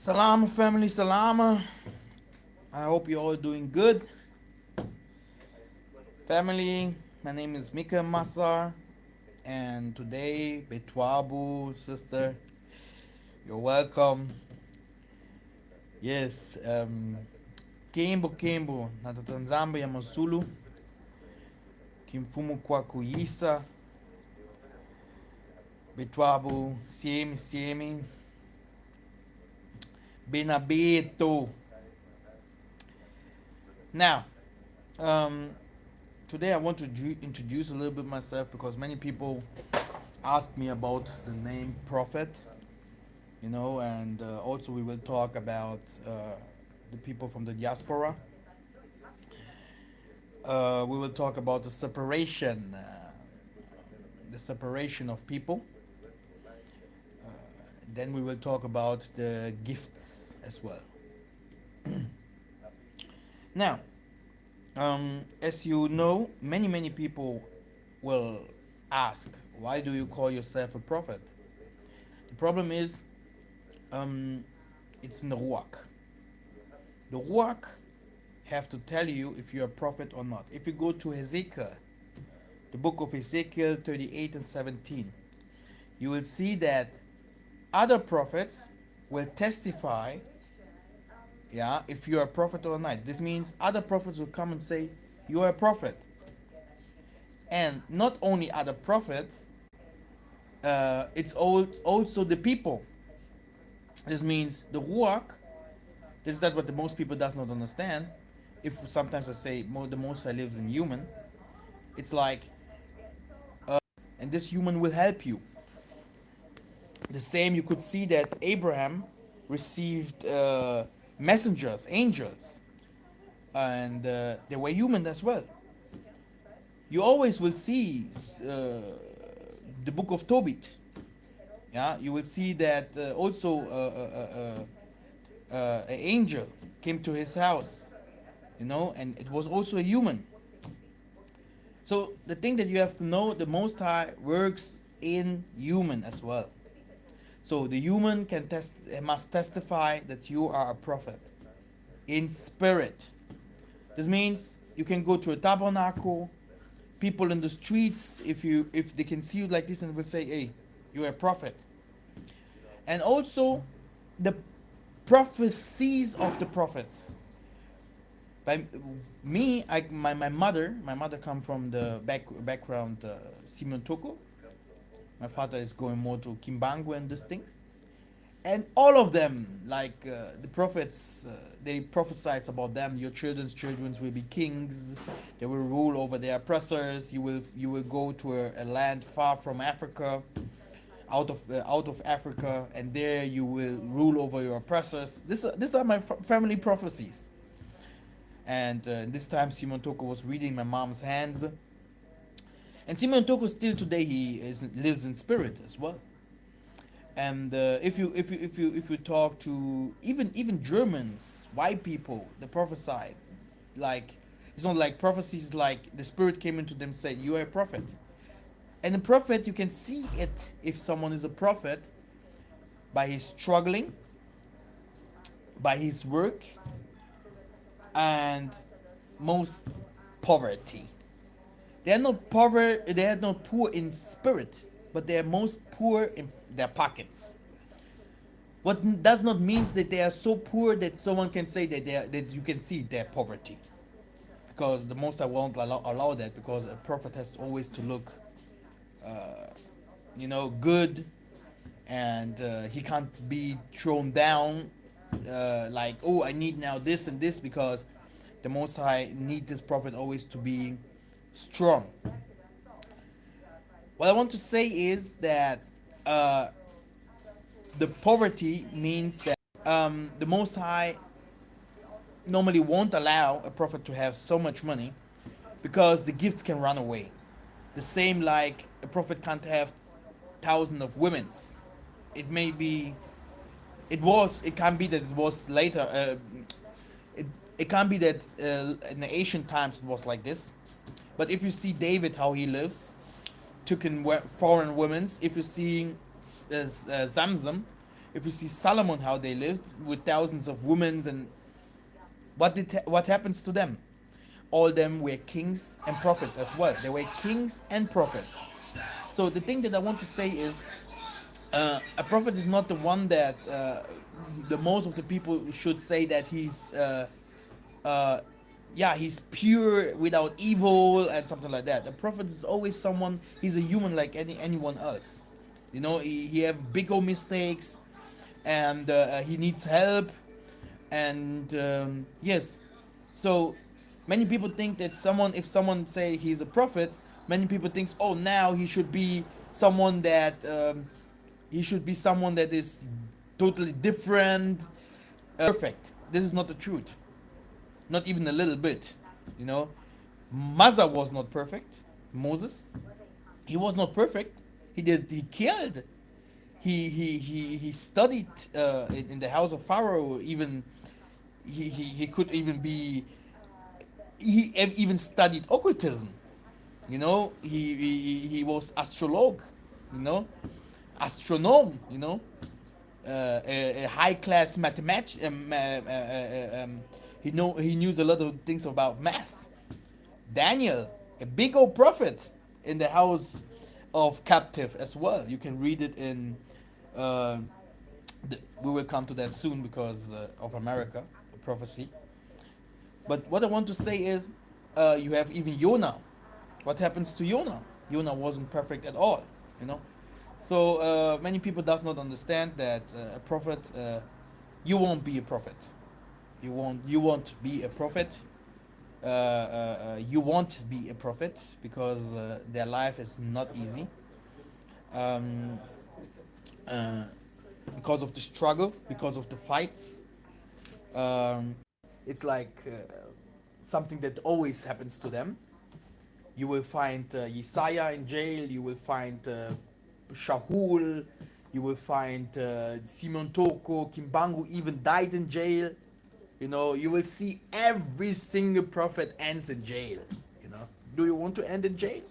Salama family, salama. I hope you're all doing good. Family, my name is Mikhael Massa, and today, Betwabu, sister, you're welcome. Yes, Kembo, natatanzamba ya Masulu, kimfumu kwa kuyisa, Betwabu, siemi, benabeto. Now, today I want to introduce a little bit myself because many people asked me about the name prophet, and also we will talk about the people from the diaspora. We will talk about the separation of people. Then we will talk about the gifts as well. Now, as you know, many people will ask, why do you call yourself a prophet? The problem is, it's in the Ruach. The Ruach have to tell you if you're a prophet or not. If you go to Ezekiel, the book of Ezekiel 38 and 17, you will see that other prophets will testify, if you're a prophet or not. This means other prophets will come and say, you are a prophet. And not only other prophets, it's also the people. This means the Ruach, this is not what the most people does not understand. If sometimes I say the Most High lives in human, it's like, and this human will help you. The same, you could see that Abraham received messengers, angels, and they were human as well. You always will see the book of Tobit. You will see that also an angel came to his house, and it was also a human. So the thing that you have to know, the Most High works in human as well. So the human must testify that you are a prophet in spirit. This means you can go to a tabernacle, people in the streets, if they can see you like this and will say, hey, you're a prophet. And also the prophecies of the prophets. By me, my mother come from the background Simon Toko. My father is going more to Kimbangu and these things. And all of them, like the prophets, they prophesied about them. Your children's children will be kings. They will rule over their oppressors. You will go to a land far from Africa, out of Africa, and there you will rule over your oppressors. These are my family prophecies. And this time Simon Toko was reading my mom's hands. And Simon Toko still today lives in spirit as well. And if you talk to even Germans, white people, they prophesied, like it's not like prophecies like the spirit came into them and said you are a prophet. And a prophet, you can see it if someone is a prophet by his struggling, by his work, and most poverty. They are not poor in spirit, but they are most poor in their pockets. What does not mean that they are so poor that someone can say that you can see their poverty, because the Most I won't allow that, because a prophet has always to look, good, and he can't be thrown down, like, oh, I need now this and this, because the Most High need this prophet always to be strong. What I want to say is that the poverty means that the Most High normally won't allow a prophet to have so much money, because the gifts can run away. The same like a prophet can't have thousands of women's. It may be, it can be that it was later. It can be that in the ancient times it was like this. But if you see David, how he lives, took in foreign women's. If you see Samson, If you see Solomon, how they lived with thousands of women, and what happens to them? All them were kings and prophets as well. They were kings and prophets. So the thing that I want to say is, a prophet is not the one that the most of the people should say that he's pure without evil and something like that. A prophet is always someone. He's a human like anyone else. He have big old mistakes, and he needs help. And yes, so many people think that if someone say he's a prophet, many people think, oh, now he should be someone that is totally different, perfect. This is not the truth, not even a little bit. Massa was not perfect. Moses, he was not perfect. He killed. He studied in the house of Pharaoh. Even he could even be. He even studied occultism. He was astrologue. Astronome. A high class mathematician. He knew a lot of things about math. Daniel, a big old prophet in the house of captive as well. You can read it in. We will come to that soon because of America, the prophecy. But what I want to say is, you have even Jonah. What happens to Jonah? Jonah wasn't perfect at all. So many people does not understand that a prophet. You won't be a prophet. You won't be a prophet. You won't be a prophet because their life is not easy. Because of the struggle, because of the fights. It's like something that always happens to them. You will find Yesaya in jail. You will find Shaul. You will find Simon Toko, Kimbangu even died in jail. You will see every single prophet ends in jail. Do you want to end in jail?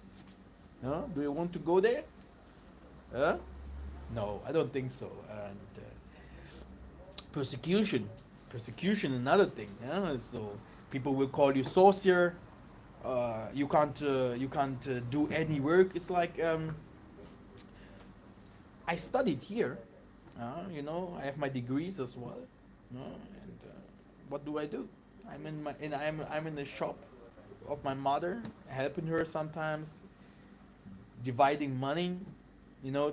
No? Do you want to go there? No, I don't think so. And persecution, another thing. So people will call you sorcerer. You can't do any work. It's like I studied here. I have my degrees as well. And what do? I'm in the shop of my mother, helping her sometimes, dividing money.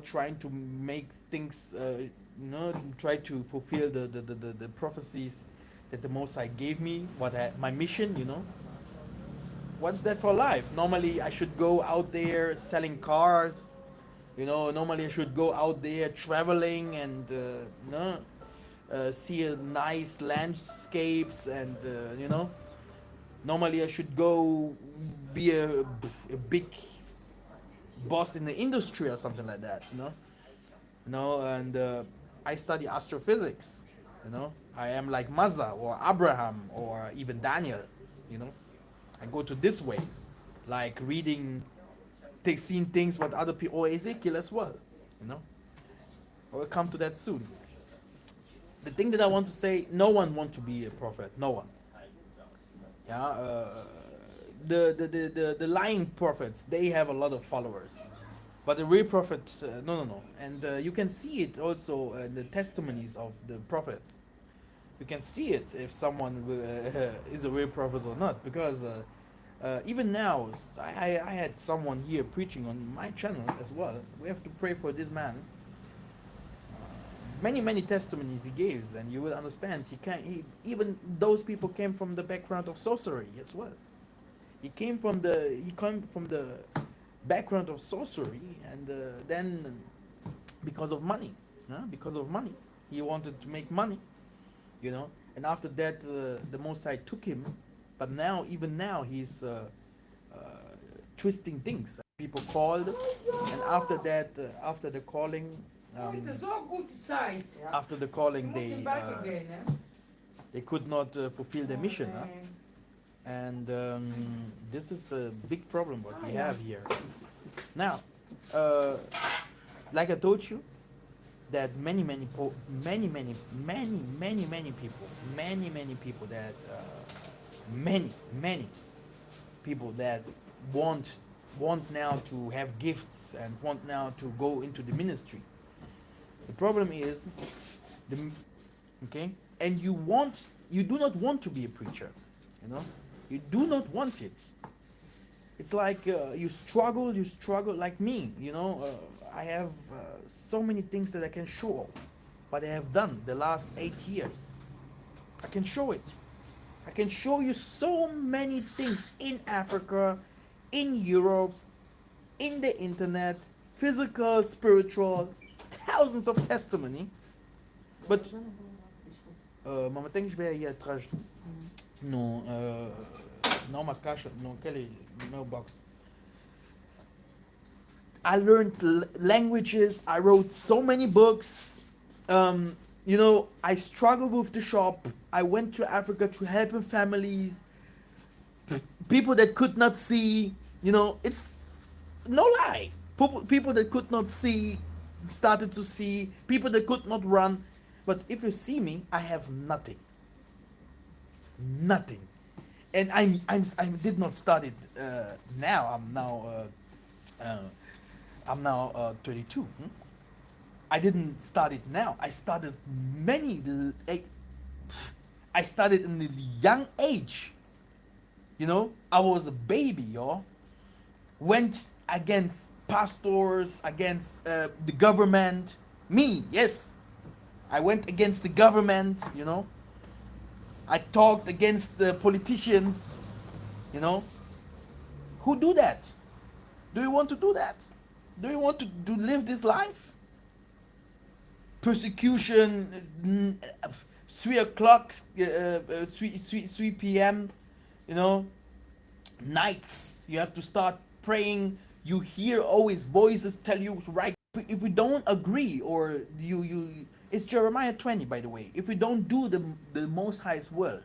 Trying to make things. Try to fulfill the prophecies that the Most High gave me. My mission. What's that for life? Normally, I should go out there selling cars. Normally I should go out there traveling and see nice landscapes and normally I should go be a big boss in the industry or something like that. And I study astrophysics. I am like Massa or Abraham or even Daniel. I go to these ways, like reading, seeing things what other people, or Ezekiel as well. I will come to that soon. The thing that I want to say, no one wants to be a prophet. No one. Yeah. The lying prophets, they have a lot of followers, but the real prophets, no. And you can see it also in the testimonies of the prophets. You can see it if someone is a real prophet or not, because even now, I had someone here preaching on my channel as well. We have to pray for this man. Many testimonies he gives, and you will understand. Even those people came from the background of sorcery as well. He came from the background of sorcery, and then because of money, he wanted to make money, And after that, the Most High took him, but even now, he's twisting things. People called, and after that, after the calling, they could not fulfill their mission. And this is a big problem what we have here. Now, like I told you, that many people that many people that want want now to have gifts and want now to go into the ministry. The problem is the okay, and you do not want to be a preacher, you know, you do not want it. It's like you struggle like me, you know. I have so many things that I can show what I have done the last 8 years. I can show it. I can show you so many things in Africa, in Europe, in the internet, physical, spiritual, thousands of testimony. But momentanto estiver aí atrás no numa caixa, naquele mailbox. I learned languages. I wrote so many books. You know, I struggled with the shop. I went to Africa to help families, people that could not see. You know, it's no lie. People that could not see started to see. People that could not run. But if you see me, I have nothing. Nothing. And I did not start it now. I'm now 32. I didn't start it now. I started I started in a young age. You know, I was a baby, y'all. Went against pastors, against the government. Me, yes. I went against the government, you know. I talked against the politicians, you know. Who do that? Do you want to do that? Do you want to live this life? Persecution, 3 o'clock, 3 p.m., you know, nights, you have to start praying. You hear always voices tell you, right, if we don't agree, or you it's Jeremiah 20, by the way. If we don't do the Most High's will,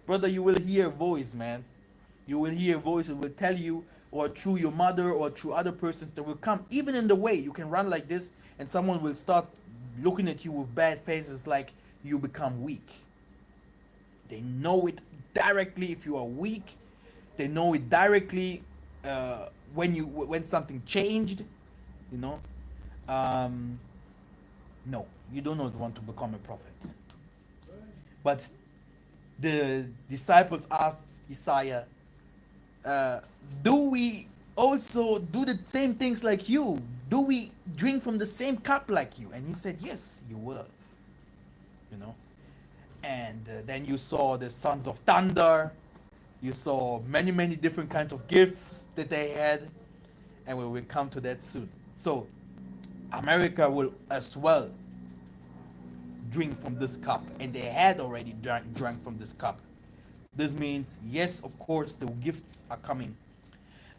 brother, you will hear a voice, man. You will hear a voice that will tell you, or through your mother, or through other persons that will come, even in the way. You can run like this, and someone will start looking at you with bad faces, like you become weak. They know it directly if you are weak. They know it directly when something changed, you know. No, you do not want to become a prophet. But the disciples asked Isaiah, do we also do the same things like you? Do we drink from the same cup like you? And he said, yes, you will. You know. And then you saw the sons of thunder. You saw many different kinds of gifts that they had. And we will come to that soon. So America will as well drink from this cup, and they had already drank from this cup. This means, yes, of course, the gifts are coming.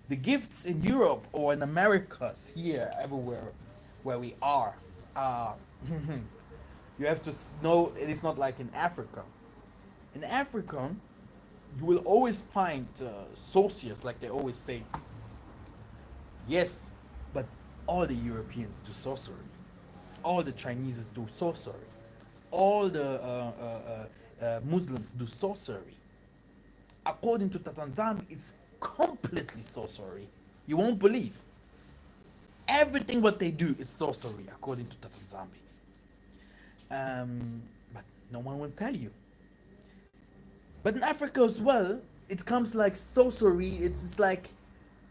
The gifts in Europe or in Americas, here, everywhere where we are, you have to know it is not like in Africa. In Africa, you will always find sorcerers, like they always say. Yes, but all the Europeans do sorcery. All the Chinese do sorcery. All the Muslims do sorcery. According to Tatanzambi, it's completely sorcery. You won't believe. Everything what they do is sorcery, according to Tatanzambi. But no one will tell you. But in Africa as well, it comes like sorcery. It's like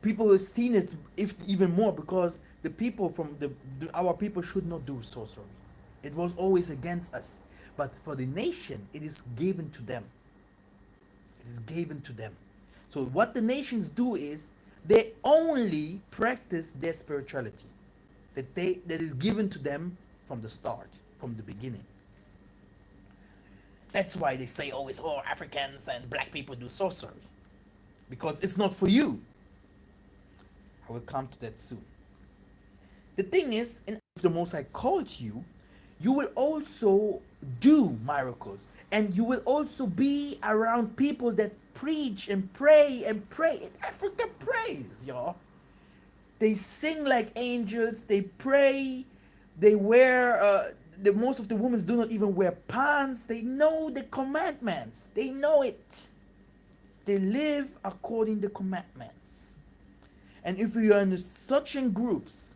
people are seen as if even more, because the people from our people should not do sorcery. It was always against us. But for the nation, it is given to them. It is given to them. So what the nations do is they only practice their spirituality that is given to them from the start, from the beginning. That's why they say always, oh, Africans and black people do sorcery, because it's not for you. I will come to that soon. The thing is, if the Most High called you, you will also do miracles, and you will also be around people that preach and pray and pray. In Africa, praise, y'all. They sing like angels. They pray. They wear. The most of the women do not even wear pants. They know the commandments. They know it. They live according to the commandments. And if you are in such in groups,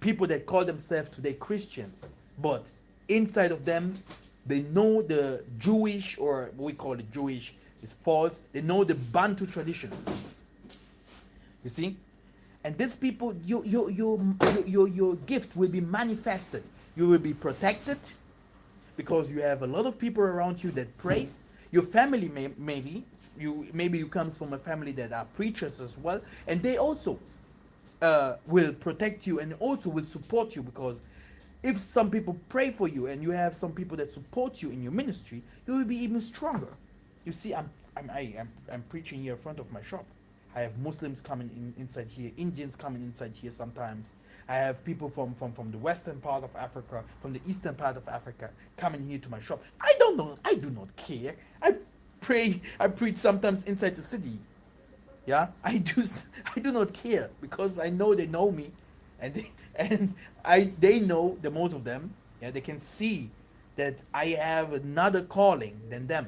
people that call themselves today Christians, but inside of them, they know the Jewish, or what we call it Jewish, is false. They know the Bantu traditions. You see? And these people, your gift will be manifested. You will be protected because you have a lot of people around you that praise. Your family maybe you comes from a family that are preachers as well, and they also will protect you and also will support you, because if some people pray for you and you have some people that support you in your ministry, you will be even stronger. You see, I'm preaching here in front of my shop. I have Muslims coming inside here, Indians coming inside here sometimes. I have people from the western part of Africa, from the eastern part of Africa coming here to my shop. I don't know, I do not care. I preach sometimes inside the city. Yeah, I do not care, because I know they know me, and they know, the most of them, yeah, they can see that I have another calling than them,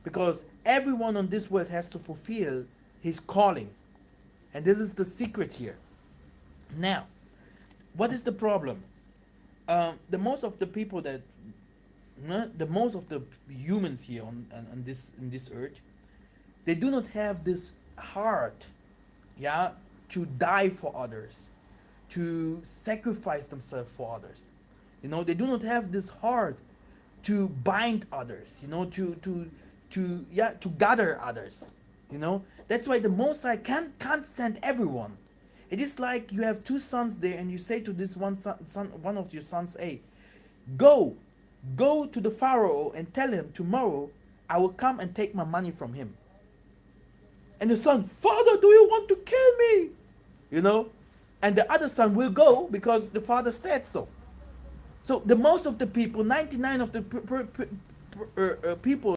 because everyone on this world has to fulfill his calling, and this is the secret here. Now, what is the problem? The most of the people that, the most of the humans here on this earth, they do not have this heart, yeah, to die for others, to sacrifice themselves for others. You know, they do not have this heart to bind others. You know, to gather others. You know, that's why the Most High can't send everyone. It is like you have two sons there, and you say to this one one of your sons, hey, go to the Pharaoh and tell him tomorrow I will come and take my money from him. And the son, Father, do you want to kill me? You know, and the other son will go because the father said so. So the most of the people, 99 of the people,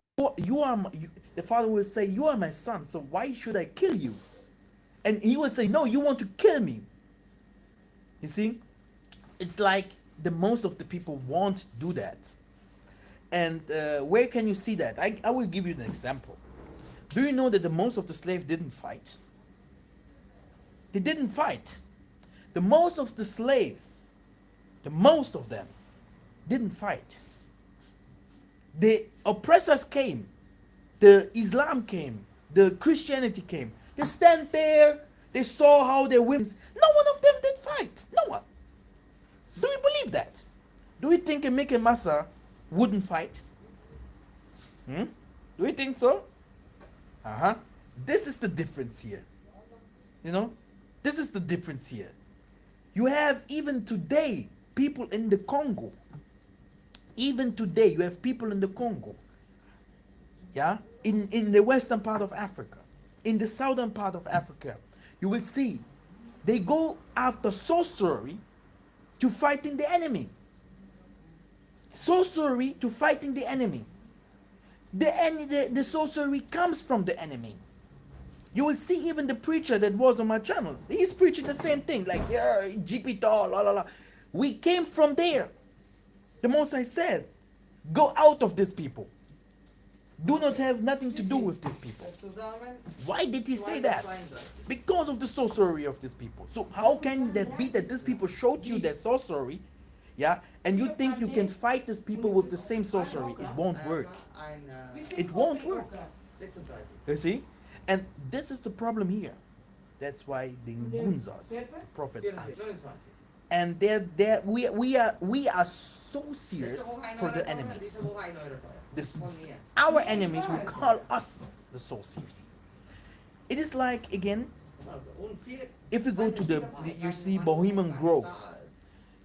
the father will say, you are my son, so why should I kill you? And he will say, no, you want to kill me. You see, it's like the most of the people won't do that. And where can you see that? I will give you an example. Do you know that the most of the slaves didn't fight? They didn't fight. The most of the slaves, the most of them, didn't fight. The oppressors came. The Islam came. The Christianity came. They stand there. They saw how their women. No one of them did fight. No one. Do you believe that? Do you think Mikhael and Massa wouldn't fight? Do you think so? This is the difference here. You know, this is the difference here. You have even today people in the Congo. Even today you have people in the Congo. Yeah, in the western part of Africa, in the southern part of Africa, you will see they go after sorcery to fighting the enemy. Sorcery to fighting the enemy. The sorcery comes from the enemy. You will see even the preacher that was on my channel. He's preaching the same thing, like, yeah, GP tall, la la la. We came from there. The Most I said, go out of these people. Do not have nothing to do with these people. Why did he say that? Because of the sorcery of these people. So how can that be that these people showed you that sorcery, yeah, and you think you can fight these people with the same sorcery? It won't work. It won't work. You see? And this is the problem here. That's why the Ngunzas, the prophets, are. And we are sorcerers for the enemies. Our enemies will call us the sorcerers. It is like, again, if you go to you see Bohemian Grove,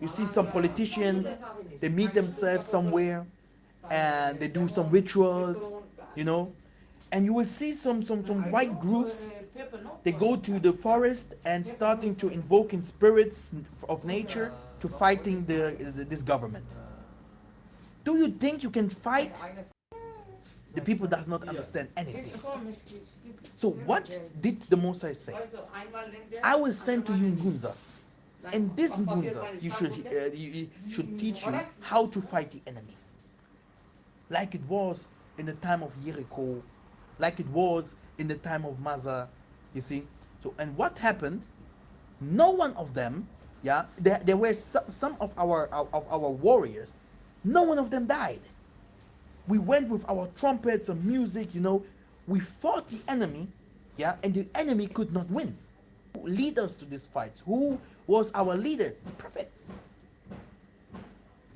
you see some politicians, they meet themselves somewhere, and they do some rituals, you know, and you will see some white groups. They go to the forest and starting to invoking spirits of nature to fighting this government. Do you think you can fight? The people does not understand anything. So what did the Mosai say? I will send to you Ngunzas. And this Ngunzas, you should teach you how to fight the enemies. Like it was in the time of Jericho, like it was in the time of Massa, you see. So, and what happened? No one of them, yeah, there were some of our warriors, no one of them died. We went with our trumpets and music, you know, we fought the enemy, yeah, and the enemy could not win. Who lead us to these fights? Who was our leaders? The prophets.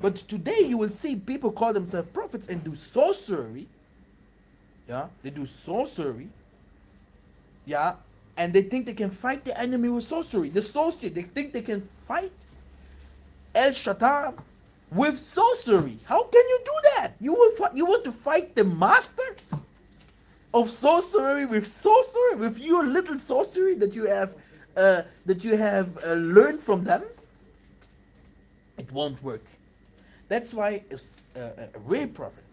But today you will see people call themselves prophets and do sorcery. Yeah, they do sorcery. Yeah, and they think they can fight the enemy with sorcery. The sorcery, they think they can fight El Shaddai with sorcery. How can you do that? You want to fight the master of sorcery with your little sorcery that you have learned from them? It won't work. That's why a real prophet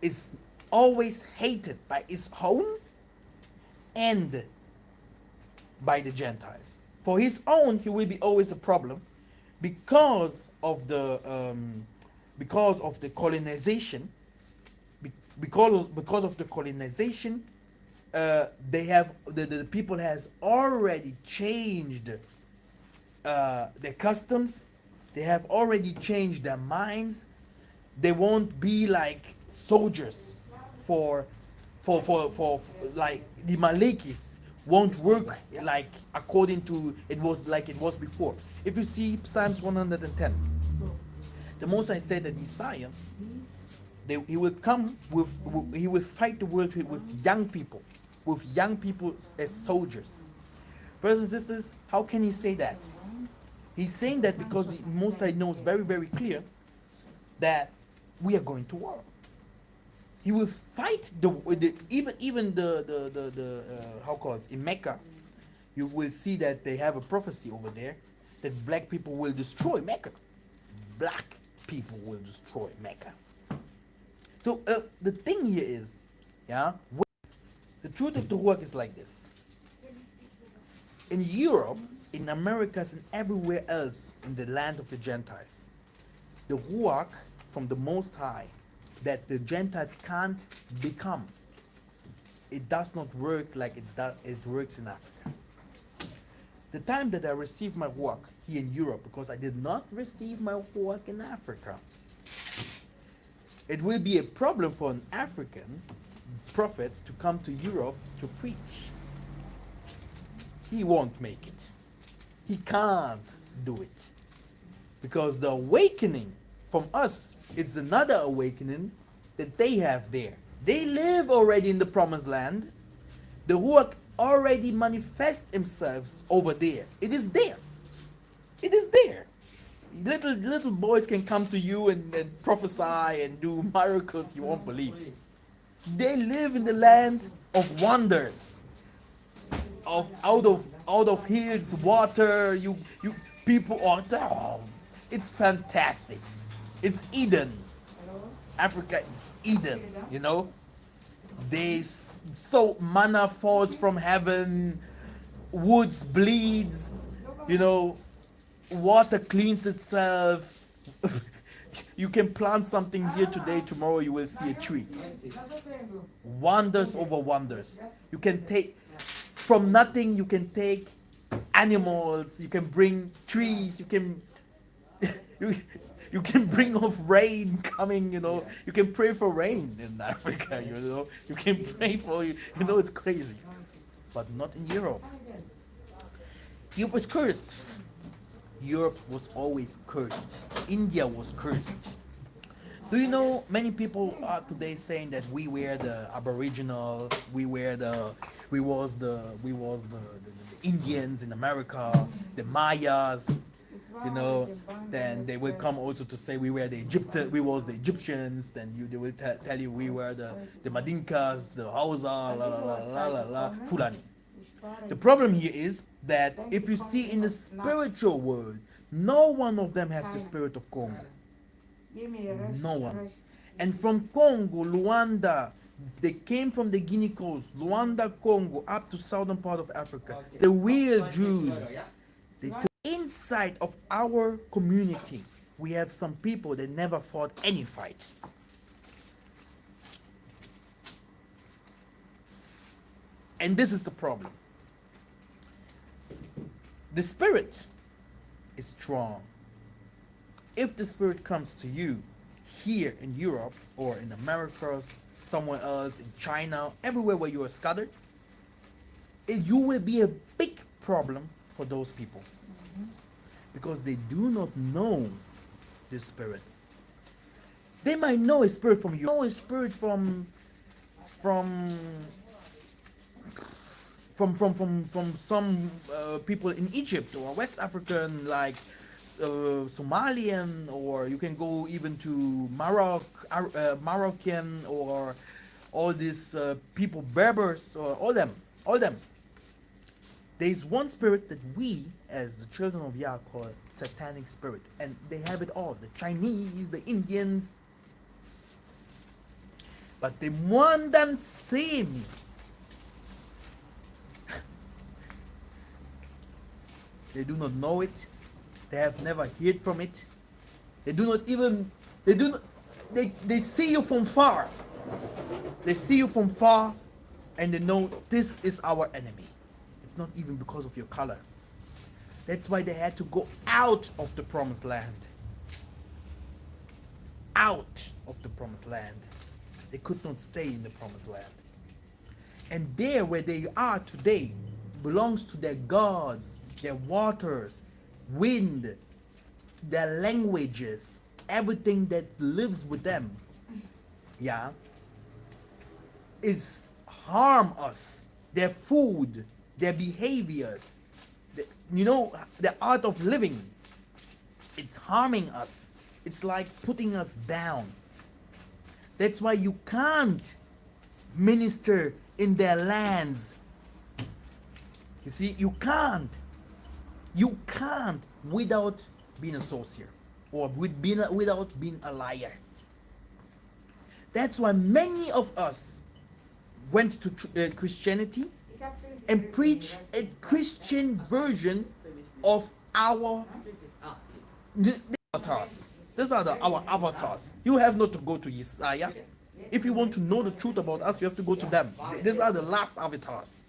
is always hated by his own and by the Gentiles. For his own, he will be always a problem because of the colonization. Because of the colonization, the people has already changed their customs. They have already changed their minds. They won't be like soldiers for like the Malekis won't work like according to it was before. If you see Psalms 110, the Mosai said that Messiah, he will come he will fight the world with young people as soldiers. Brothers and sisters, how can he say that? He's saying that because the Mosai knows very, very clear that we are going to war. He will fight even how called in Mecca. You will see that they have a prophecy over there that black people will destroy Mecca. Black people will destroy Mecca. So the thing here is, yeah, the truth of the work is like this. In Europe, in Americas, and everywhere else in the land of the Gentiles, the Ruach from the Most High that the Gentiles can't become, it does not work like it works in Africa. The time that I received my Ruach here in Europe, because I did not receive my Ruach in Africa, it will be a problem for an African prophet to come to Europe to preach. He won't make it. He can't do it. Because the awakening from us, it's another awakening that they have there. They live already in the promised land. The Ruach already manifests himself over there. It is there. It is there. Little boys can come to you and prophesy and do miracles you won't believe. They live in the land of wonders. Out of hills, water, you people are there. Oh, it's fantastic. It's Eden. Africa is Eden, you know. So manna falls from heaven, woods bleeds, you know, water cleans itself. You can plant something here today, tomorrow you will see a tree. Wonders over wonders. You can take from nothing, you can take animals, you can bring trees, you can you can bring off rain coming, you know. You can pray for rain in Africa, you know. You can pray for, you know, it's crazy. But not in Europe. Europe was cursed. Europe was always cursed. India was cursed. Do you know many people are today saying that we were the Aboriginal, we was the Indians in America, the Mayas, you know. Then they will come also to say we was the Egyptians. Then they will tell you we were the Madinkas, the Hausa, la la la la la la, Fulani. The problem here is that if you see in the spiritual world, no one of them have the spirit of Congo. No one. And from Congo, Luanda, They came from the Guinea coast, Luanda, Congo, up to southern part of Africa. The real Jews, they took inside of our community. We have some people that never fought any fight. And this is the problem. The spirit is strong. If the spirit comes to you here in Europe or in Americas, somewhere else, in China, everywhere where you are scattered, you will be a big problem for those people. Because they do not know the spirit. They might know a spirit from you, know a spirit from some people in Egypt or West African, like Somalian, or you can go even to Moroccan, or all these people, Berbers, or all them. There is one spirit that we, as the children of Yah, call satanic spirit, and they have it all: the Chinese, the Indians. But the Mwandan same. They do not know it. They have never heard from it. They do not even, they see you from far. They see you from far and they know this is our enemy. It's not even because of your color. That's why they had to go out of the promised land. Out of the promised land. They could not stay in the promised land. And there where they are today belongs to their gods, their waters, wind, their languages, everything that lives with them, yeah, is harm us. Their food, their behaviors, the art of living, it's harming us. It's like putting us down. That's why you can't minister in their lands. You see, you can't without being a sorcerer or without being a liar. That's why many of us went to Christianity and preached a Christian version of our avatars. These are our avatars. You have not to go to Isaiah. If you want to know the truth about us, you have to go to them. These are the last avatars.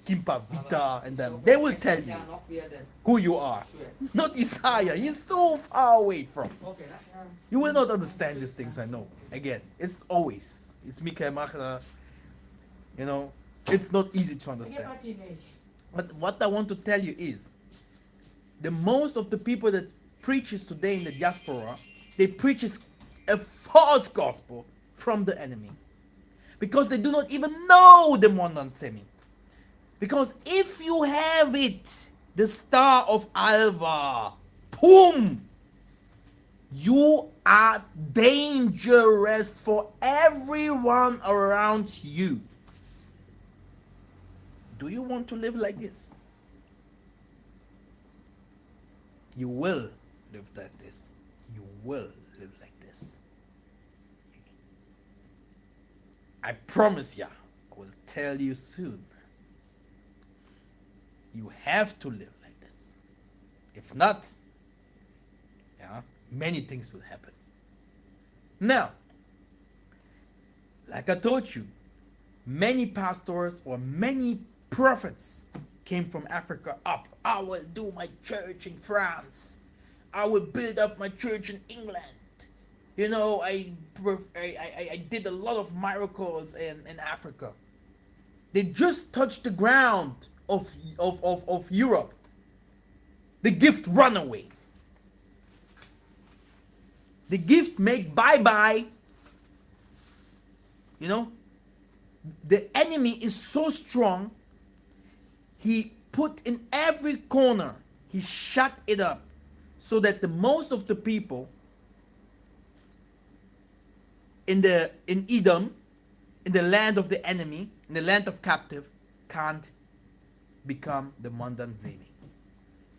Kimpa, Vita, and them. They will tell you who you are. Not Isaiah. He's so far away from. You will not understand these things, I know. Again, it's Mikhael, it's not easy to understand. But what I want to tell you is, the most of the people that preaches today in the diaspora, they preaches a false gospel from the enemy. Because they do not even know the Mondan Semi. Because if you have it, the star of Alva, boom, you are dangerous for everyone around you. Do you want to live like this? You will live like this. You will live like this. I promise ya, I will tell you soon. You have to live like this. If not, many things will happen. Now, like I told you, many pastors or many prophets came from Africa up. I will do my church in France. I will build up my church in England. I did a lot of miracles in Africa. They just touched the ground of Europe. The gift run away. The gift make bye-bye. The enemy is so strong, he put in every corner, he shut it up, so that the most of the people in Edom, in the land of the enemy, in the land of captive, can't become the Mandan Zemi,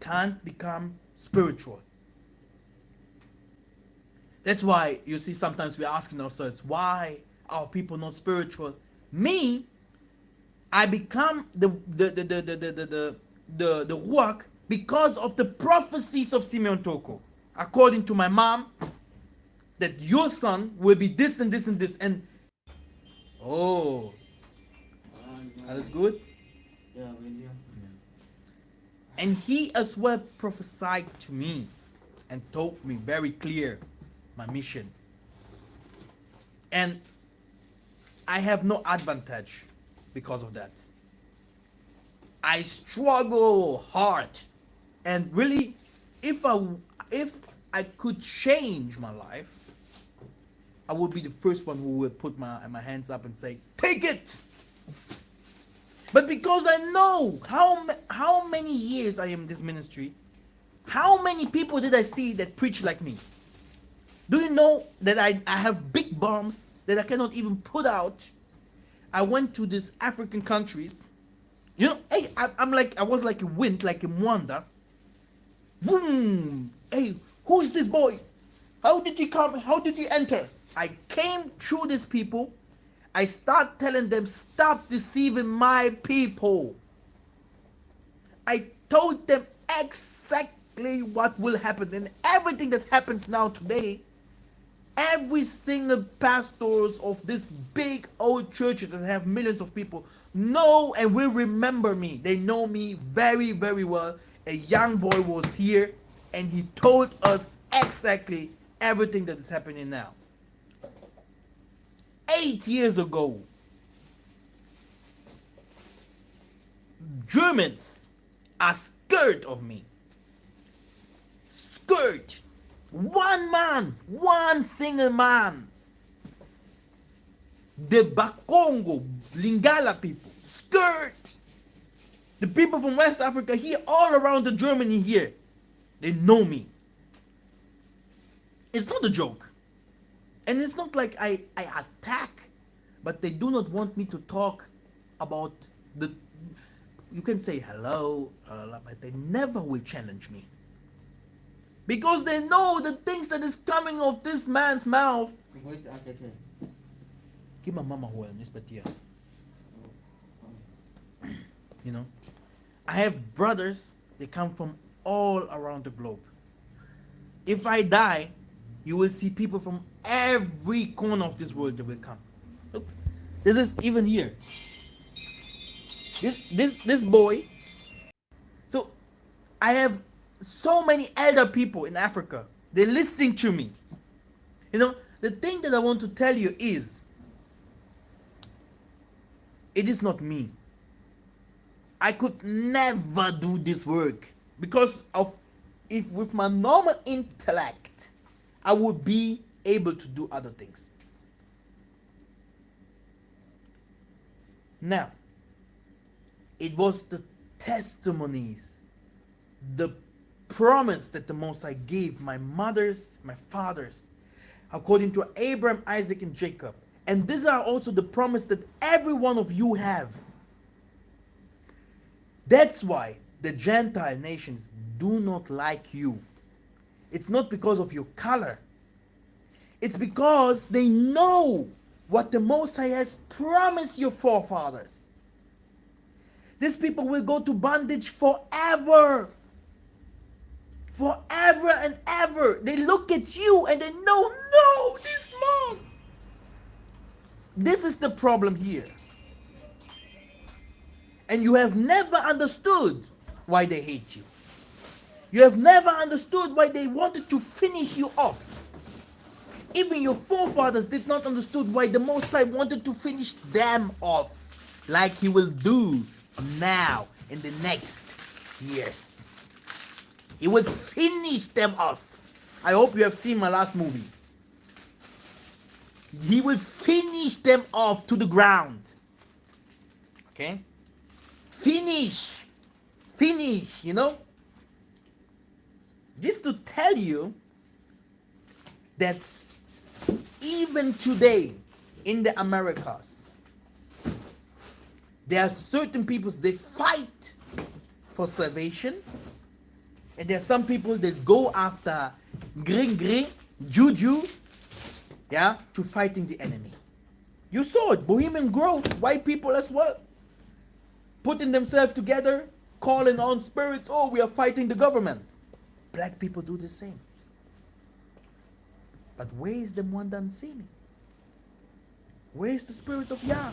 can't become spiritual. That's why you see sometimes we're asking ourselves, why our people not spiritual. Me, I become the ruach because of the prophecies of Simeon Toko. According to my mom, that your son will be this and this and this. And oh, alles good? Yeah, William. And he as well prophesied to me and told me very clear my mission. And I have no advantage because of that. I struggle hard. And really, if I could change my life, I would be the first one who would put my hands up and say, take it! But because I know how many years I am in this ministry, how many people did I see that preach like me? Do you know that I have big bombs that I cannot even put out? I went to these African countries. You know, hey, I was like a wind, like a Mwanda. Boom! Hey, who is this boy? How did he come? How did he enter? I came through these people. I start telling them, stop deceiving my people. I told them exactly what will happen. And everything that happens now today, every single pastors of this big old churches that have millions of people know and will remember me. They know me very, very well. A young boy was here and he told us exactly everything that is happening now. 8 years ago, Germans are scared of me. Scared. One man, one single man. The Bakongo, Lingala people, scared. The people from West Africa here, all around the Germany here, they know me. It's not a joke. And it's not like I attack, but they do not want me to talk about the, you can say hello, but they never will challenge me. Because they know the things that is coming of this man's mouth. Give my mama who you know, I have brothers, they come from all around the globe. If I die, you will see people from every corner of this world that will come. Look, this is even here. This boy. So I have so many elder people in Africa. They listen to me. You know, the thing that I want to tell you is, it is not me. I could never do this work because of, if with my normal intellect, I would be able to do other things. Now, it was the testimonies, the promise that the Most High gave my mothers, my fathers, according to Abraham, Isaac, and Jacob. And these are also the promise that every one of you have. That's why the Gentile nations do not like you. It's not because of your color. It's because they know what the Most High has promised your forefathers. These people will go to bondage forever. Forever and ever. They look at you and they know, no, this man. This is the problem here. And you have never understood why they hate you. You have never understood why they wanted to finish you off. Even your forefathers did not understood why the Most High wanted to finish them off, like He will do now in the next years. He will finish them off. I hope you have seen my last movie. He will finish them off to the ground. Okay? Finish, you know? Just to tell you that even today in the Americas, there are certain peoples, they fight for salvation, and there are some people that go after juju, yeah, to fighting the enemy. You saw it, Bohemian Grove, white people as well, putting themselves together, calling on spirits, oh, we are fighting the government. Black people do the same. But where is the one done seeming? Where is the spirit of Yah?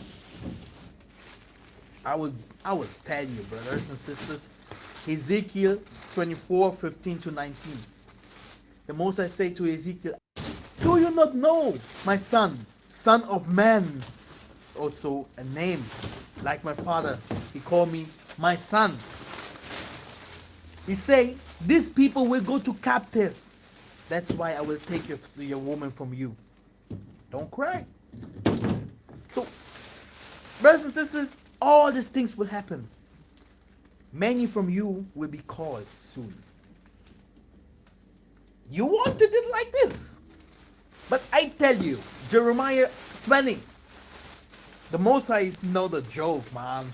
I will tell you, brothers and sisters, Ezekiel 24:15-19. The most I say to Ezekiel, do you not know, my son, son of man, also a name like my father, he called me my son. He say, these people will go to captive. That's why I will take your woman from you. Don't cry. So, brothers and sisters, all these things will happen. Many from you will be called soon. You wanted it like this. But I tell you, Jeremiah 20, the Most High is not a joke, man.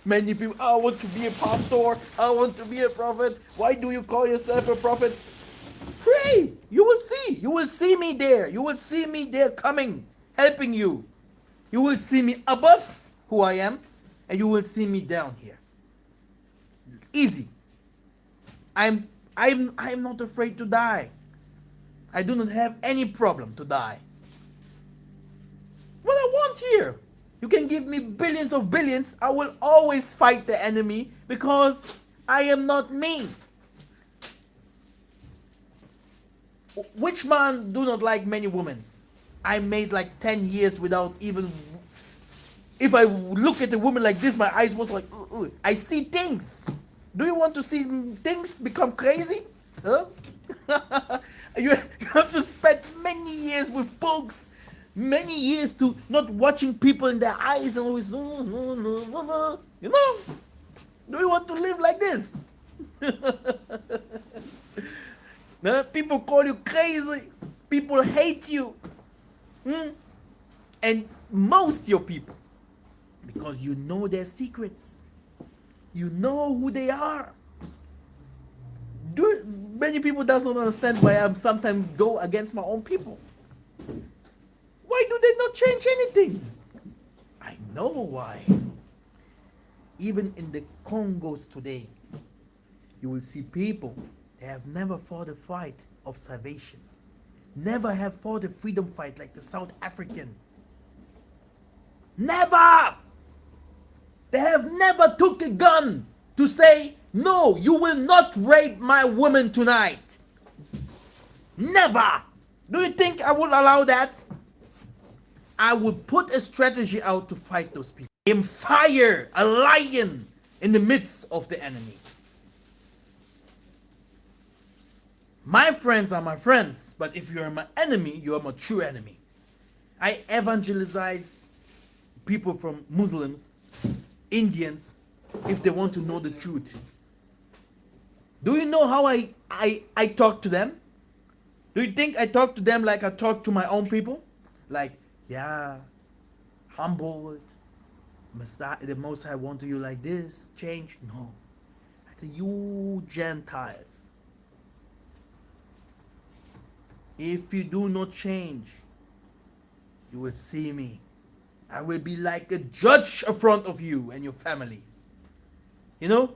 Many people, I want to be a pastor, I want to be a prophet. Why do you call yourself a prophet? Pray. You will see. You will see me there. You will see me there coming, helping you. You will see me above who I am, and you will see me down here. Easy. I'm not afraid to die. I do not have any problem to die. What I want here, you can give me billions of billions, I will always fight the enemy because I am not me. Which man do not like many women? I made like 10 years without even, if I look at a woman like this, my eyes was like, I see things. Do you want to see things become crazy? Huh? You have to spend many years with books, many years to not watching people in their eyes and always, you know? Do you want to live like this? No, people call you crazy. People hate you. And most your people, because you know their secrets. You know who they are. Many people does not understand why I sometimes go against my own people. Why do they not change anything? I know why. Even in the Congos today, you will see people, they have never fought a fight of salvation. Never have fought a freedom fight like the South African. Never! They have never took a gun to say, no, you will not rape my woman tonight. Never! Do you think I would allow that? I would put a strategy out to fight those people. In fire, a lion in the midst of the enemy. My friends are my friends, but if you are my enemy, you are my true enemy. I evangelize people from Muslims, Indians, if they want to know the truth. Do you know how I talk to them? Do you think I talk to them like I talk to my own people? Like, yeah, humble, the Most High want you like this, change? No. I say, you Gentiles, if you do not change, you will see me. I will be like a judge in front of you and your families. You know?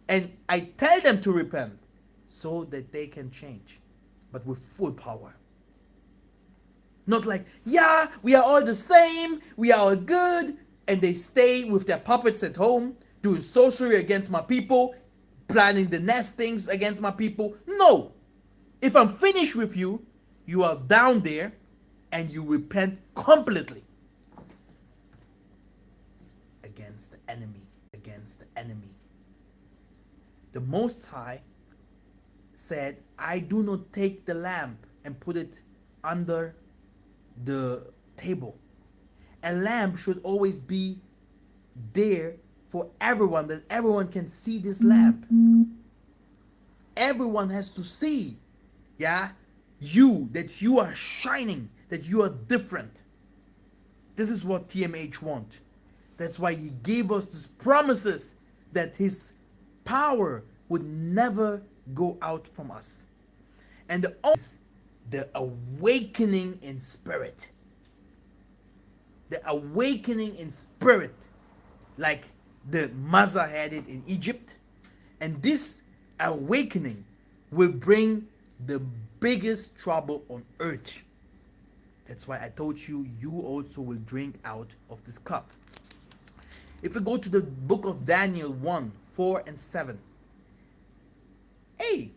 And I tell them to repent so that they can change, but with full power. Not like, yeah, we are all the same, we are all good, and they stay with their puppets at home, doing sorcery against my people, planning the nestings against my people. No! If I'm finished with you, you are down there and you repent completely. Against the enemy, against the enemy. The Most High said, I do not take the lamp and put it under the table. A lamp should always be there for everyone, that everyone can see this lamp. Everyone has to see, yeah, you, that you are shining, that you are different. This is what TMH want. That's why he gave us these promises that his power would never go out from us. And the awakening in spirit. the awakening in spirit, like the Massa had it in Egypt. And this awakening will bring the biggest trouble on earth. That's why I told you, you also will drink out of this cup. If we go to the book of Daniel 1, 4 and 7. Hey,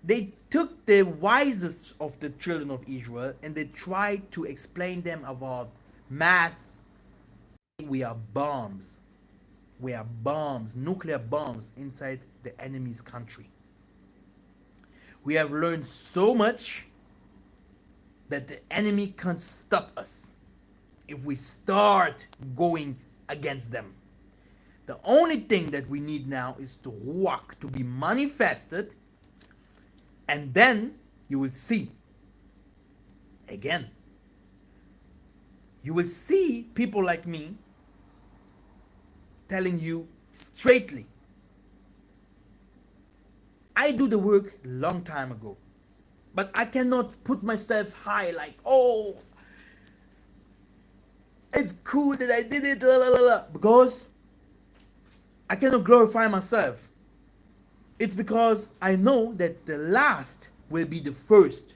they took the wisest of the children of Israel and they tried to explain them about math. We are bombs. We are bombs, nuclear bombs inside the enemy's country. We have learned so much that the enemy can't stop us if we start going against them. The only thing that we need now is to walk, to be manifested, and then you will see. Again, you will see people like me telling you straightly, I do the work long time ago, but I cannot put myself high like, oh, it's cool that I did it, because I cannot glorify myself. It's because I know that the last will be the first,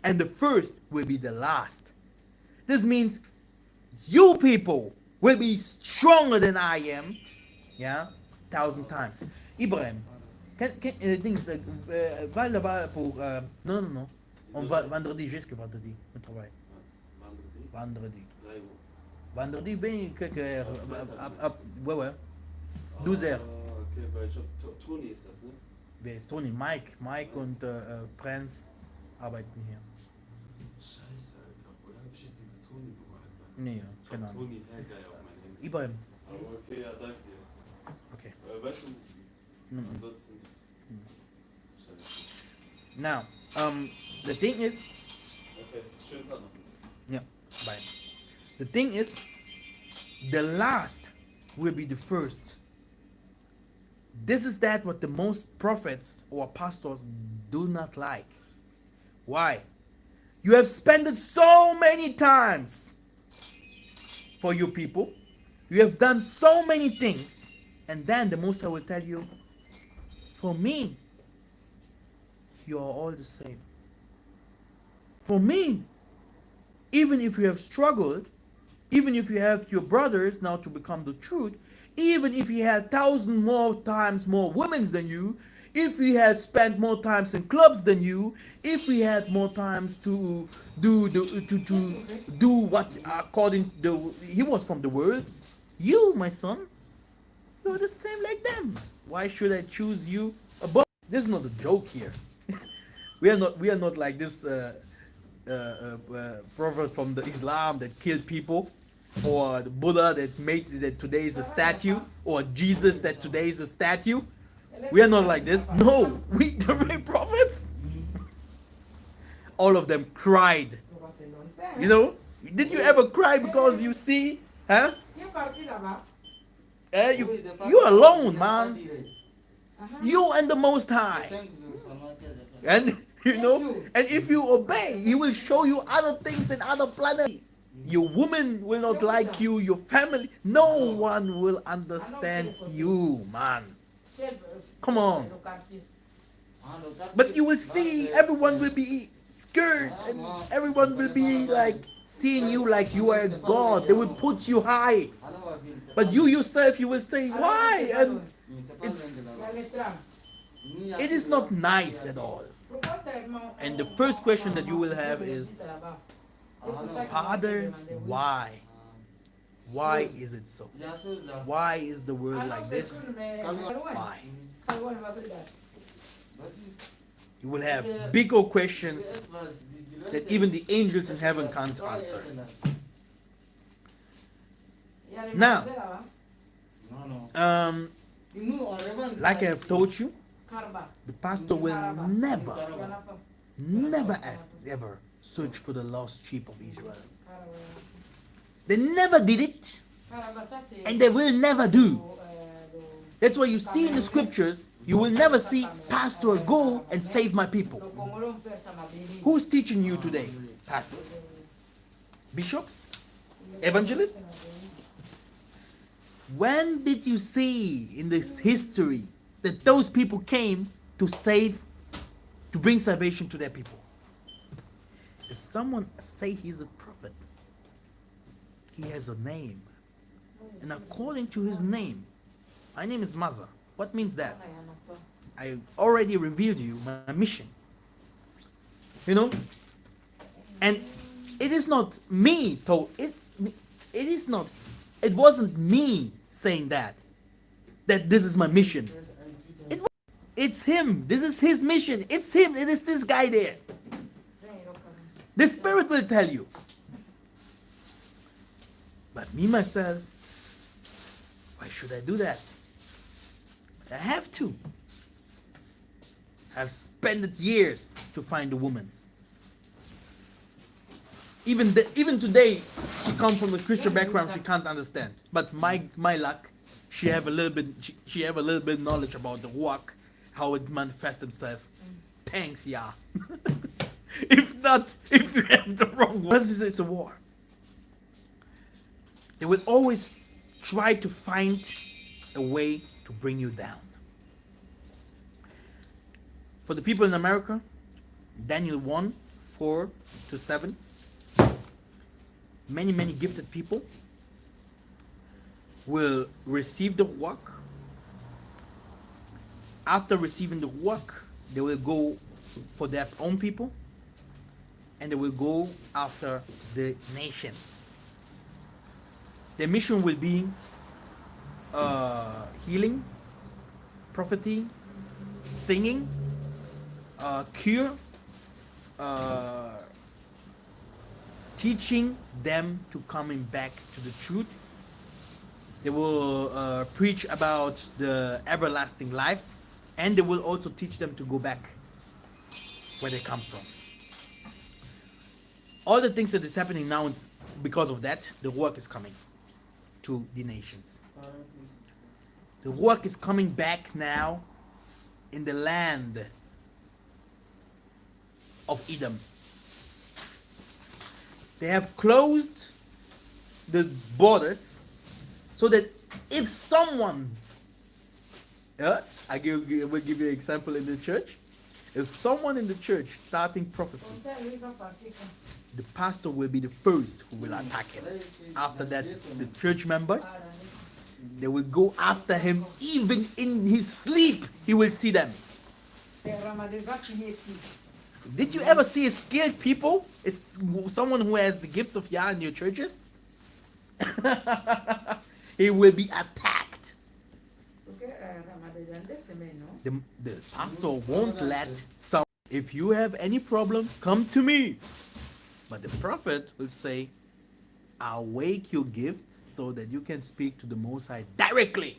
and the first will be the last. This means you people will be stronger than I am, yeah, 1,000 times. Ibrahim, things, va là-bas pour, non, on va vendredi, jusqu'à vendredi, on travaille. Vendredi, ben, ouais, 12 heures. Okay, weil Toni ist das, ne? Wer ist Toni? Mike und Prinz arbeiten hier. Scheiße, Alter. Woher hab ich jetzt diese Toni-Nummer, Alter? Nee, Ich hab Toni geil auf mein Handy. Ibrahim. Aber okay, ja, danke dir. Okay. Weißt du, ansonsten... Scheiße. Now, the thing is... Okay, schönen Tag noch. Yeah, bye. The thing is, the last will be the first. This is that what the most prophets or pastors do not like. Why? You have spent it so many times for you people. You have done so many things. And then the Most High will tell you, for me, you are all the same. For me, even if you have struggled, even if you have your brothers now to become the truth, even if you had 1,000 more times more women than you, if we had spent more times in clubs than you, if we had more times to do what according to he was from the world, you, my son, you're the same like them. Why should I choose you above? This is not a joke here. we are not like this prophet from the Islam that killed people, or the Buddha that made that today is a statue, or Jesus that today is a statue. We are not like this. No, we the real prophets. All of them cried. You know? Did you ever cry because you see? Huh? You alone, man. You and the Most High. And you know, and if you obey, He will show you other things in other planets. Your woman will not like you, your family, no one will understand you, man. Come on. But you will see, everyone will be scared, and everyone will be like seeing you like you are a god. They will put you high. But you yourself, you will say, why? And it is not nice at all. And the first question that you will have is, Father, why? Why is it so? Why is the world like this? Why? You will have bigger questions that even the angels in heaven can't answer. Now, like I have told you, the pastor will never ask, ever search for the lost sheep of Israel. They never did it, and they will never do. That's why you see in the scriptures, you will never see, Pastor, go and save my people. Who's teaching you today? Pastors? Bishops? Evangelists? When did you see in this history that those people came to save, to bring salvation to their people? If someone say he's a prophet, he has a name. And according to his name, my name is Massa. What means that? I already revealed you my mission. You know? And it is not me told it is not, it wasn't me saying that this is my mission. It's him. This is his mission. It's him. It is this guy there. The Spirit will tell you. But me myself, why should I do that? I have to. I've spent years to find a woman. Even today, she comes from a Christian background. She can't understand. But my luck, she have a little bit knowledge about the walk, how it manifests itself. Thanks, yeah. If not, if you have the wrong one, it's a war. They will always try to find a way to bring you down. For the people in America, Daniel 1:4-7. Many gifted people will receive the work. After receiving the work, they will go for their own people, and they will go after the nations. Their mission will be healing, prophecy, singing, cure, teaching them to coming back to the truth. They will preach about the everlasting life, and they will also teach them to go back where they come from. All the things that is happening now is because of that. The work is coming to the nations. The work is coming back now in the land of Edom. They have closed the borders so that if someone, will give you an example in the church. If someone in the church starting prophecy, the pastor will be the first who will attack him. After that, the church members, they will go after him. Even in his sleep, he will see them. Did you ever see a skilled people? Is someone who has the gifts of Yah in your churches? He will be attacked. The pastor won't let some. If you have any problem, come to me. But the prophet will say, awake your gifts so that you can speak to the Most High directly.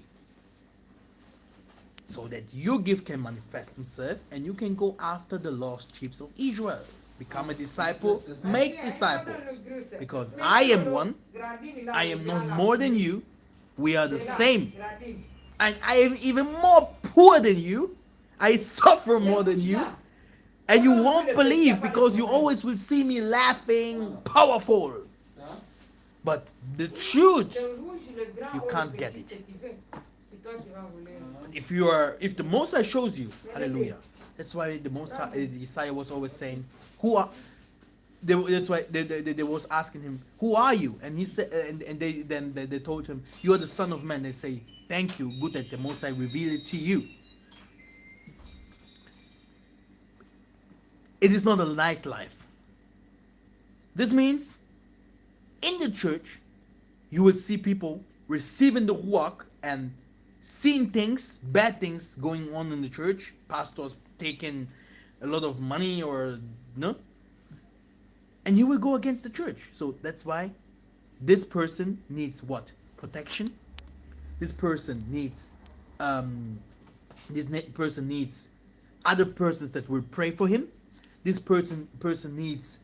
So that your gift can manifest himself and you can go after the lost sheep of Israel. Become a disciple, make disciples. Because I am one, I am not more than you, we are the same. And I am even more poor than you, I suffer more than you. And you won't believe because you always will see me laughing, powerful. But the truth, you can't get it. If the Most High shows you, hallelujah. That's why the Most High, Isaiah was always saying, who are, that's why they was asking him, who are you? And he said, and they told him, you are the Son of Man. They say, thank you, good that the Most High revealed it to you. It is not a nice life. This means, in the church, you will see people receiving the work and seeing things, bad things going on in the church. Pastors taking a lot of money or no. And you will go against the church. So that's why this person needs what? Protection. This person needs person needs other persons that will pray for him. This person needs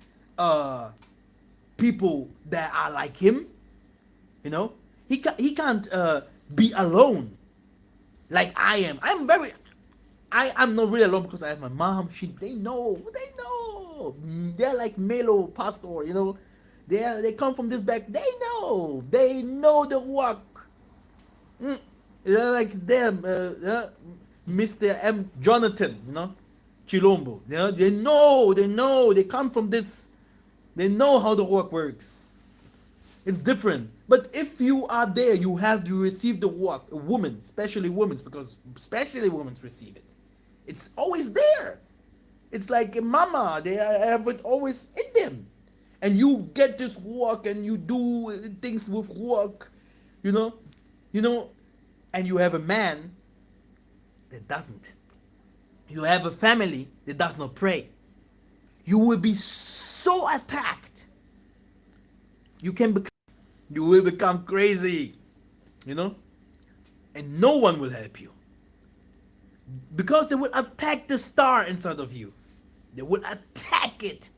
people that are like him. You know, he can't be alone like I am. I'm not really alone because I have my mom. They know. They're like mellow pastor. You know, They come from this back. They know the work. They're like them, Mr. M. Jonathan, Chilombo. They come from this. They know how the work works. It's different. But if you are there, you receive the work. A woman, especially women, because especially women receive it. It's always there. It's like a mama. They have it always in them. And you get this work and you do things with work, you know, and you have a man that doesn't. You have a family that does not pray. You will be so attacked. You will become crazy, and no one will help you. Because they will attack the star inside of you. They will attack it.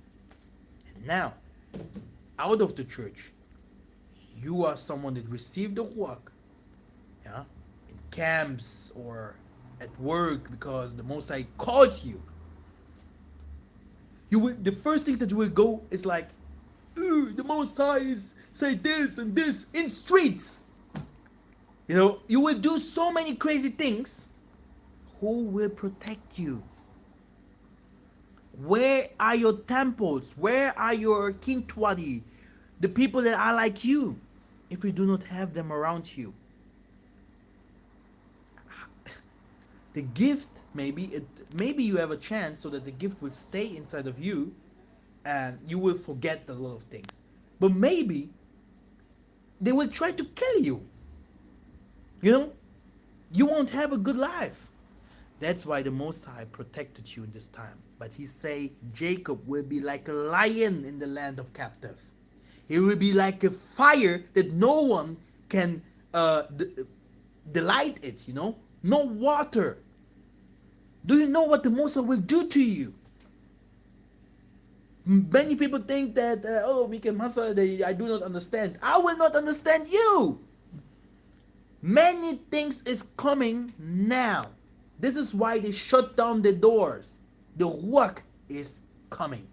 And now, out of the church, you are someone that received the work, in camps or at work, because the Most High called you. The first things that you will go is like, the Most High is say this and this in streets. You will do so many crazy things. Who will protect you? Where are your temples? Where are your kintwadi? The people that are like you, if you do not have them around you. The gift, maybe you have a chance so that the gift will stay inside of you and you will forget a lot of things. But maybe they will try to kill you. You won't have a good life. That's why the Most High protected you in this time. But he say Jacob will be like a lion in the land of captive. He will be like a fire that no one can delight it, No water. Do you know what the Most High will do to you? Many people think that, Mikhael, Massa, I do not understand. I will not understand you. Many things is coming now. This is why they shut down the doors. The work is coming.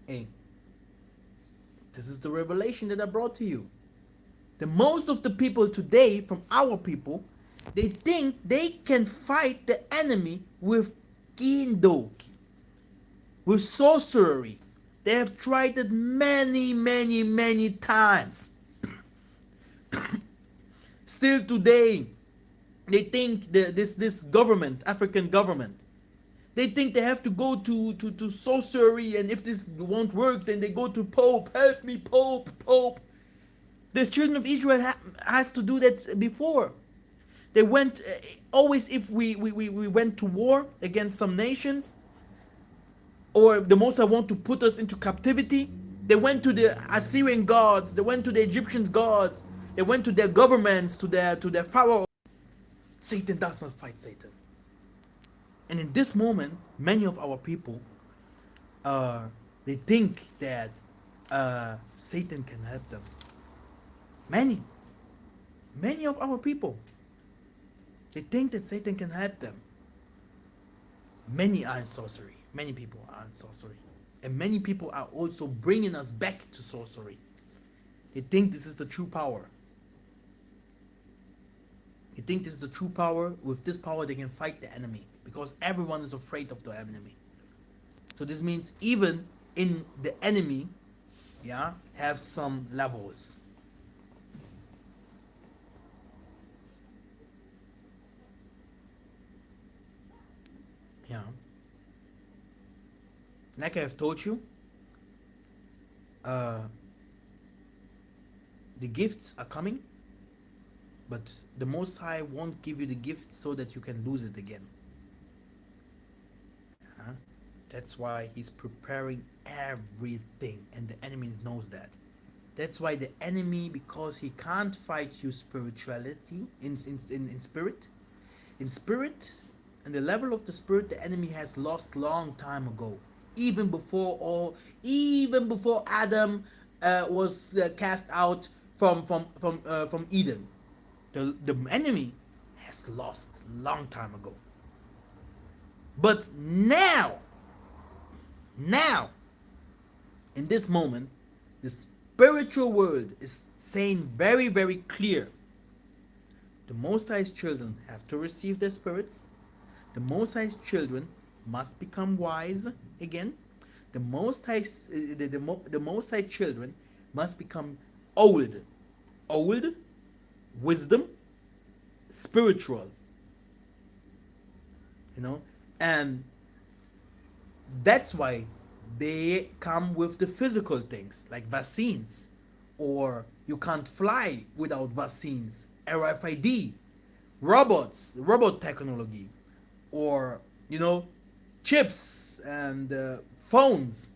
Hey, this is the revelation that I brought to you. The most of the people today, from our people, they think they can fight the enemy with kindo, with sorcery. They have tried it many, many, many times. Still today, they think this government, African government, they think they have to go to sorcery, and if this won't work, then they go to Pope. Help me, Pope, Pope. The children of Israel has to do that before. They went, always if we went to war against some nations, or the Most High want to put us into captivity, they went to the Assyrian gods, they went to the Egyptian gods, they went to their governments, to their pharaoh. Satan does not fight Satan. And in this moment, many of our people, they think that Satan can help them. Many of our people, they think that Satan can help them. Many are in sorcery. Many people are in sorcery. And many people are also bringing us back to sorcery. They think this is the true power. They think this is the true power. With this power, they can fight the enemy. Because everyone is afraid of the enemy. So this means even in the enemy, have some levels. Like I have told you, the gifts are coming, but the Most High won't give you the gift so that you can lose it again. That's why he's preparing everything, and the enemy knows that. That's why the enemy, because he can't fight you spirituality, in spirit, and the level of the spirit, the enemy has lost long time ago. Even before Adam was cast out from Eden, the enemy has lost long time ago. But now, In this moment, the spiritual world is saying very, very clear. The Most High's children have to receive their spirits. The Most High's children must become wise again. The Most High, the Most High children must become old, wisdom, spiritual. And that's why they come with the physical things like vaccines, or you can't fly without vaccines, RFID, robot technology, or chips and phones.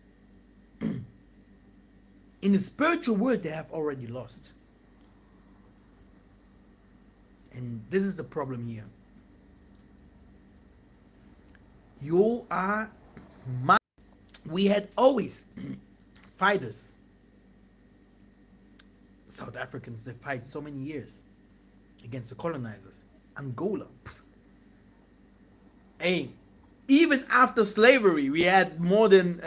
In the spiritual world, they have already lost. And this is the problem here. You are we had always fighters. South Africans, they fight so many years against the colonizers. Angola. Hey, even after slavery, we had more than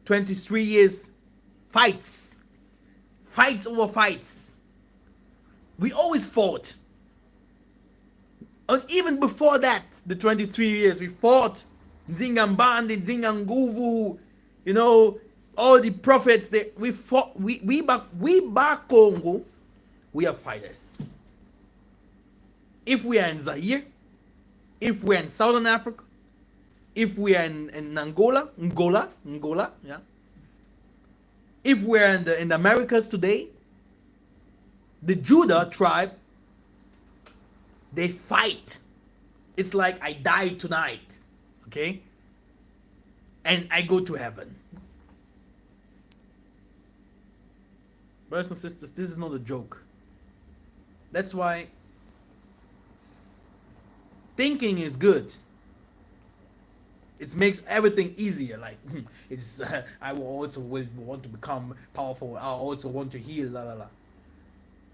23 years fights. Fights over fights. We always fought. And even before that, the 23 years, we fought. Nzingambandi, Nzinganguvu, all the prophets. We fought. We back Congo. We are fighters. If we are in Zaire, if we are in Southern Africa, if we are in Angola, yeah. If we are in the Americas today, the Judah tribe, they fight. It's like I die tonight, okay? And I go to heaven. Brothers and sisters, this is not a joke. That's why thinking is good. It makes everything easier. Like it's I will also want to become powerful. I also want to heal. La la la.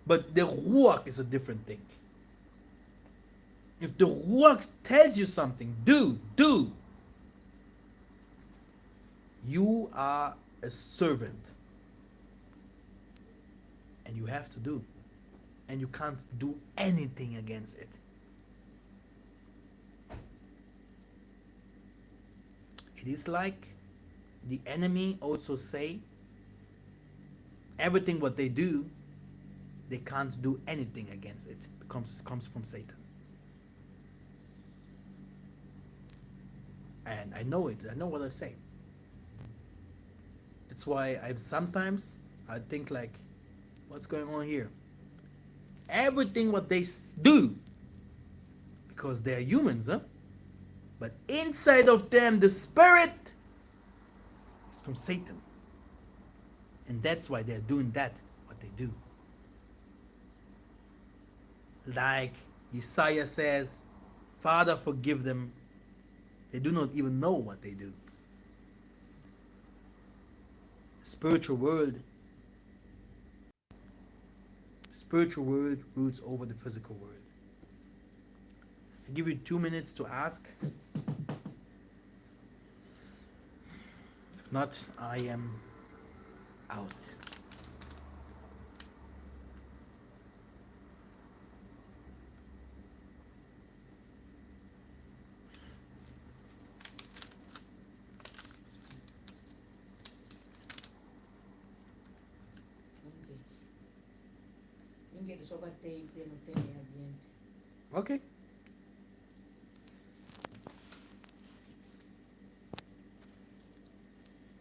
But the ruach is a different thing. If the ruach tells you something, do. You are a servant, and you have to do, and you can't do anything against it. It is like the enemy also say everything what they do, they can't do anything against it because it comes from Satan. And I know it. I know what I say. That's why I think like, what's going on here? Everything what they do, because they are humans, huh? But inside of them, the spirit is from Satan. And that's why they're doing that, what they do. Like Isaiah says, Father, forgive them. They do not even know what they do. Spiritual world rules over the physical world. I give you 2 minutes to ask. If not, I am out. Okay.